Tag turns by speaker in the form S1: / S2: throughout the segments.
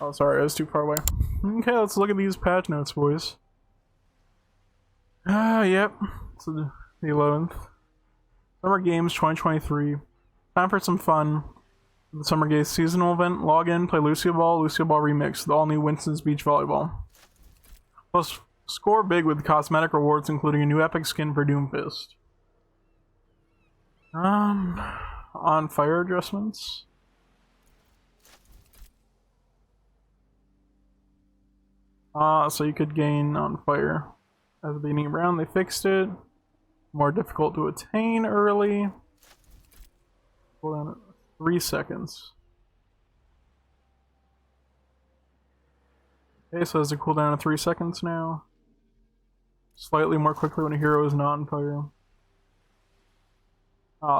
S1: Oh, sorry, I was too far away. Okay, let's look at these patch notes, boys. Yep. It's the 11th. Summer Games 2023. Time for some fun. The Summer Games seasonal event. Log in, play Lucio Ball Remix, the all-new Winston's Beach Volleyball. Plus, score big with cosmetic rewards, including a new epic skin for Doomfist. On fire adjustments. So you could gain on fire. At the beginning of the round, they fixed it. More difficult to attain early. Hold on, 3 seconds. Okay, so there's a cooldown of 3 seconds now. Slightly more quickly when a hero is not on fire.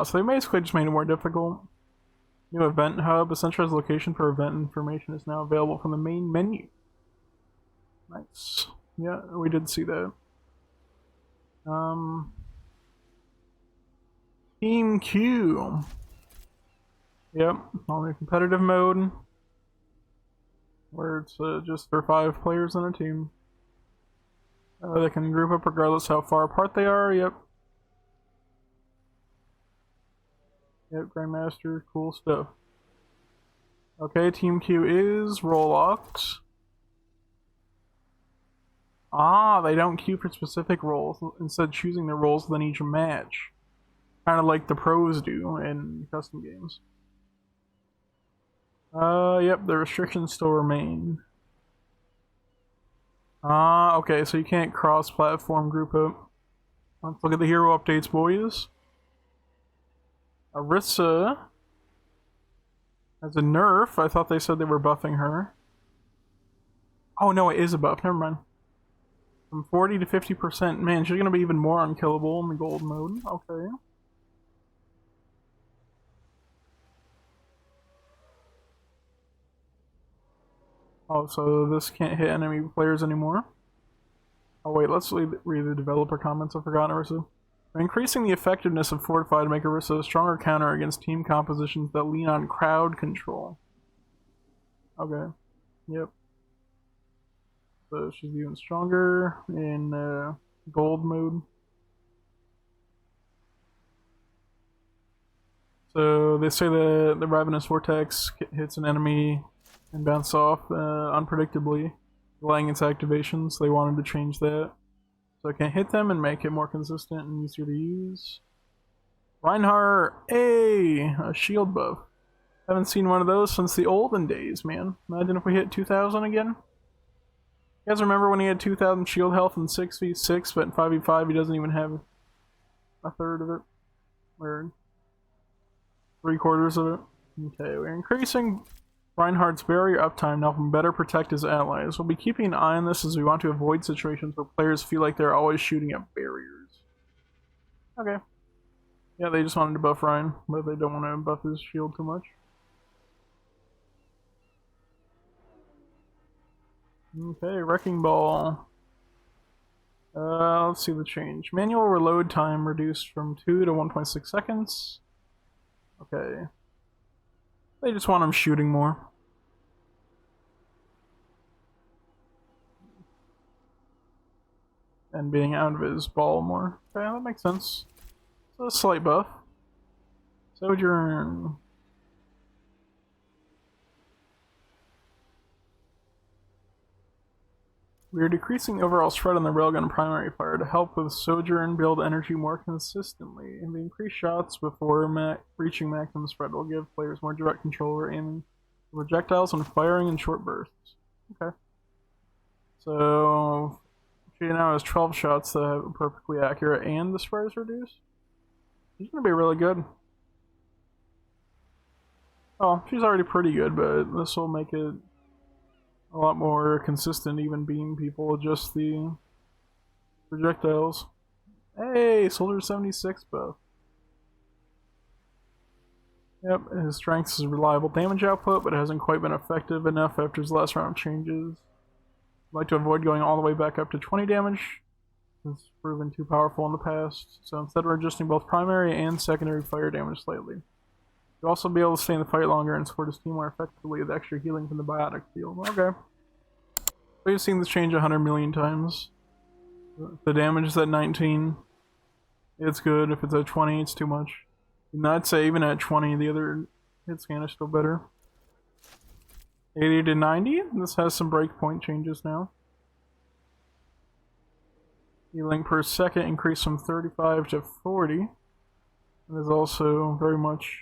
S1: So they basically just made it more difficult. New event hub. A centralized location for event information is now available from the main menu. Nice. Yeah, we did see that. Team Q. Yep, on the competitive mode. Where it's just for 5 players in a team. They can group up regardless how far apart they are, yep. Yep, Grandmaster, cool stuff. Okay, Team Q is Rolox. They don't queue for specific roles, instead choosing their roles within each match. Kind of like the pros do in custom games. Yep, the restrictions still remain. Okay, so you can't cross-platform group up. Let's look at the hero updates, boys. Arissa has a nerf. I thought they said they were buffing her. Oh no, it is a buff. Never mind. From 40 to 50%. Man, she's gonna be even more unkillable in the gold mode. Okay. Oh, so this can't hit enemy players anymore. Oh wait, let's read the developer comments. I forgot Arissa. Increasing the effectiveness of Fortify to make Arissa a stronger counter against team compositions that lean on crowd control. Okay. Yep. So she's even stronger in gold mode. So they say the Ravenous Vortex hits an enemy and bounces off unpredictably, delaying its activation, so they wanted to change that. So I can hit them and make it more consistent and easier to use. Reinhardt, a shield buff. Haven't seen one of those since the olden days, man. Imagine if we hit 2,000 again. You guys remember when he had 2,000 shield health in 6v6, but in 5v5 he doesn't even have a third of it? Or 3/4 of it? Okay, we're increasing Reinhardt's barrier uptime to help him better protect his allies. We'll be keeping an eye on this as we want to avoid situations where players feel like they're always shooting at barriers. Okay. Yeah, they just wanted to buff Ryan, but they don't want to buff his shield too much. Okay, Wrecking Ball. Let's see the change. Manual reload time reduced from 2 to 1.6 seconds. Okay. They just want him shooting more. And being out of his ball more. Okay, that makes sense. So a slight buff. Sojourn. We are decreasing the overall spread on the railgun primary fire to help with Sojourn build energy more consistently. And the increased shots before reaching maximum spread will give players more direct control over aiming projectiles and firing in short bursts. Okay. So she now has 12 shots that are perfectly accurate and the spread is reduced. She's gonna be really good. Oh, she's already pretty good, but this will make it a lot more consistent, even beam people adjust the projectiles. Hey, Soldier 76 buff. Yep, his strength is reliable damage output, but it hasn't quite been effective enough after his last round of changes. I'd like to avoid going all the way back up to 20 damage. It's proven too powerful in the past, so instead we're adjusting both primary and secondary fire damage slightly. You'll also be able to stay in the fight longer and support his team more effectively with extra healing from the biotic field. Okay. We've seen this change 100 million times. The damage is at 19. It's good. If it's at 20, it's too much. And I'd say even at 20, the other hit scan is still better. 80 to 90. This has some breakpoint changes now. Healing per second increased from 35 to 40. And there's also very much...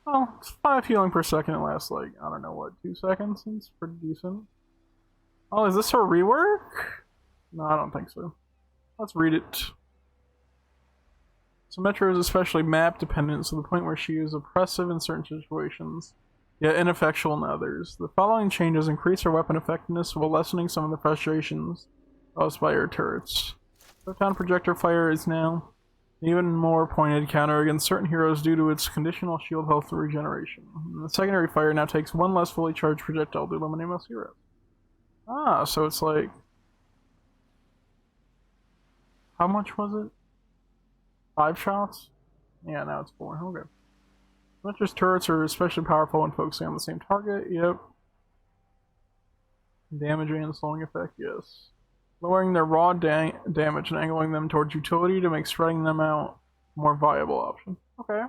S1: Well, it's 5 healing per second. It lasts like, I don't know what, 2 seconds? It's pretty decent. Oh, is this her rework? No, I don't think so. Let's read it. Symmetra is especially map dependent to the point where she is oppressive in certain situations, yet ineffectual in others. The following changes increase her weapon effectiveness while lessening some of the frustrations caused by her turrets. Photon projector fire is now an even more pointed counter against certain heroes due to its conditional shield health regeneration. And the secondary fire now takes 1 less fully charged projectile to eliminate most heroes. Ah, so it's like... How much was it? 5 shots? Yeah, now it's 4. Okay. Symmetra's turrets are especially powerful when focusing on the same target. Yep. Damaging and slowing effect, yes. Lowering their raw damage and angling them towards utility to make spreading them out a more viable option. Okay.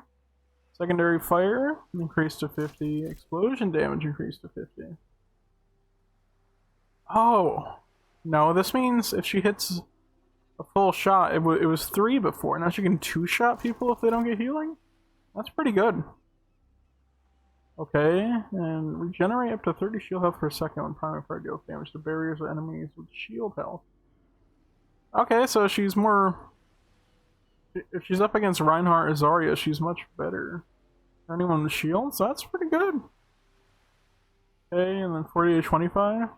S1: Secondary fire increased to 50. Explosion damage increased to 50. Oh. No, this means if she hits a full shot, it was 3 before. Now she can 2-shot people if they don't get healing? That's pretty good. Okay, and regenerate up to 30 shield health per second when primary fire deals damage to barriers or enemies with shield health. Okay, so she's more... If she's up against Reinhardt or Zarya, she's much better. Anyone with shields? That's pretty good. Okay, and then 40 to 25.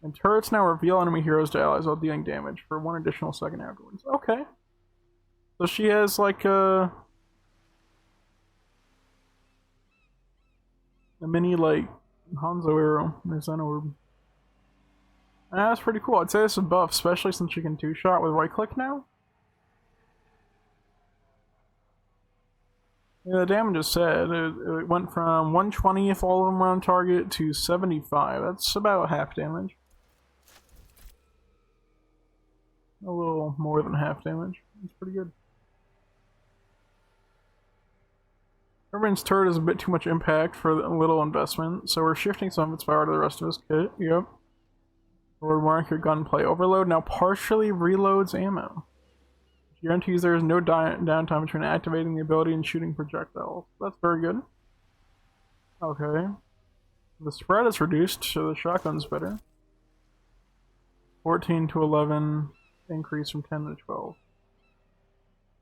S1: And turrets now reveal enemy heroes to allies while dealing damage for 1 additional second afterwards. Okay. So she has like a mini like Hanzo arrow. There's an orb. That's pretty cool. I'd say this is a buff, especially since you can 2-shot with right click now. Yeah, the damage is sad. It went from 120 if all of them were on target to 75. That's about half damage. A little more than half damage. That's pretty good. Everyone's turret is a bit too much impact for a little investment, so we're shifting some of its power to the rest of his kit. Yep. Lord mark your gunplay. Overload now partially reloads ammo. Guarantees there is no downtime between activating the ability and shooting projectiles. That's very good. Okay. The spread is reduced, so the shotgun's better. 14 to 11. Increase from 10 to 12.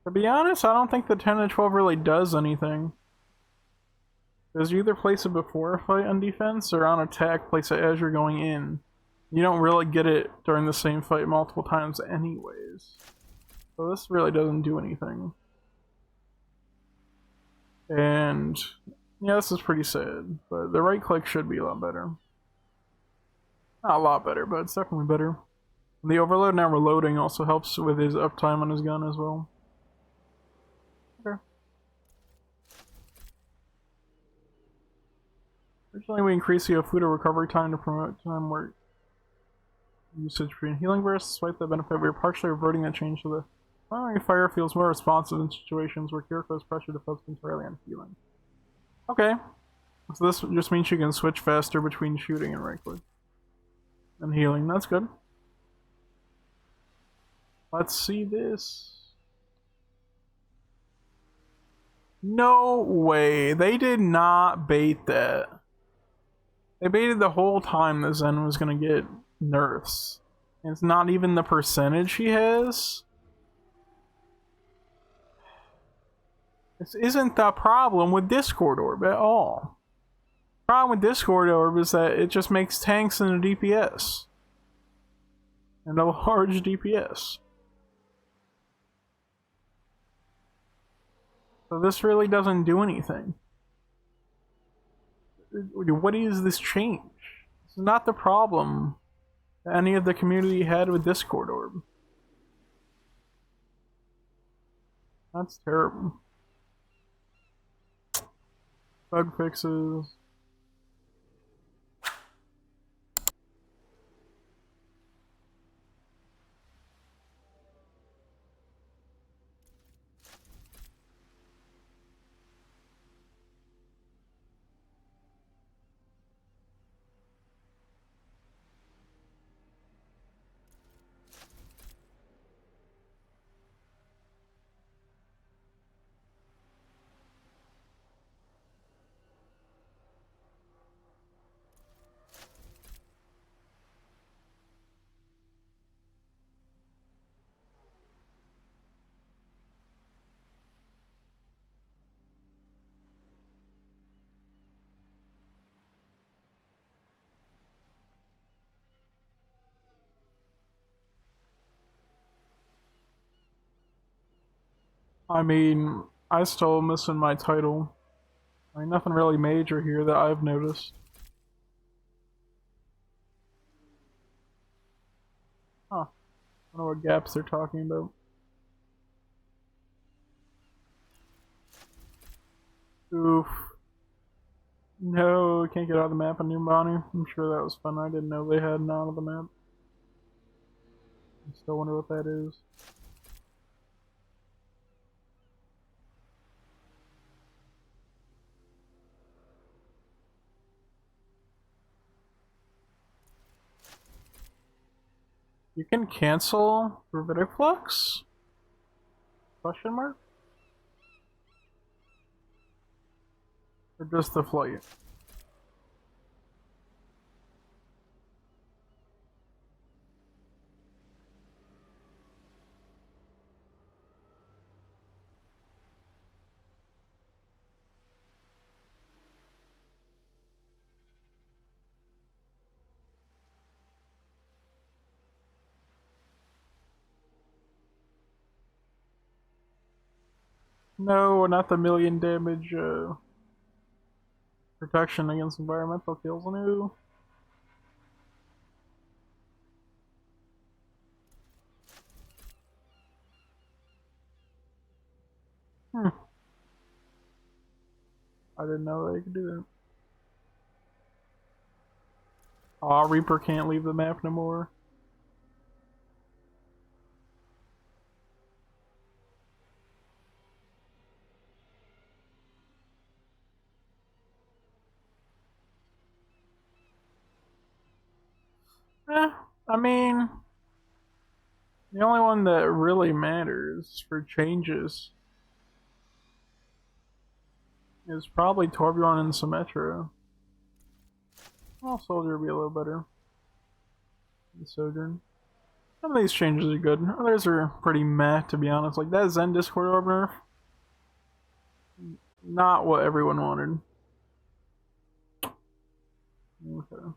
S1: To be honest, I don't think the 10 to 12 really does anything. Because you either place it before a fight on defense or on attack, place it as you're going in. You don't really get it during the same fight multiple times anyways. So this really doesn't do anything. And yeah, this is pretty sad. But the right click should be a lot better. Not a lot better, but it's definitely better. The overload now reloading also helps with his uptime on his gun as well. Okay. Originally we increased the Ofuda recovery time to promote time work usage between healing bursts. Despite that benefit, we are partially reverting that change to the primary fire feels more responsive in situations where Kiriko's pressure to focus entirely on healing. Okay. So this just means you can switch faster between shooting and right click. And healing. That's good. Let's see this. No way. They did not bait that. They baited the whole time that Zen was going to get nerfs. And it's not even the percentage he has. This isn't the problem with Discord Orb at all. The problem with Discord Orb is that it just makes tanks and a DPS. And a large DPS. So this really doesn't do anything. What is this change? This is not the problem that any of the community had with Discord Orb. That's terrible. Bug fixes. I mean, I still missing my title. I mean, nothing really major here that I've noticed. Huh. I don't know what gaps they're talking about. Oof. No, can't get out of the map on New Bonnie. I'm sure that was fun. I didn't know they had an out of the map. I still wonder what that is. You can cancel Revitiflux? Question mark? Or just the flight? No, not the million damage protection against environmental kills. No. Hmm. I didn't know they could do that. Aw, Reaper can't leave the map no more. I mean, the only one that really matters for changes is probably Torbjorn and Symmetra. Well, Soldier would be a little better than Sojourn. Some of these changes are good. Others are pretty meh, to be honest. Like that Zen Discord Orb nerf, not what everyone wanted. Okay.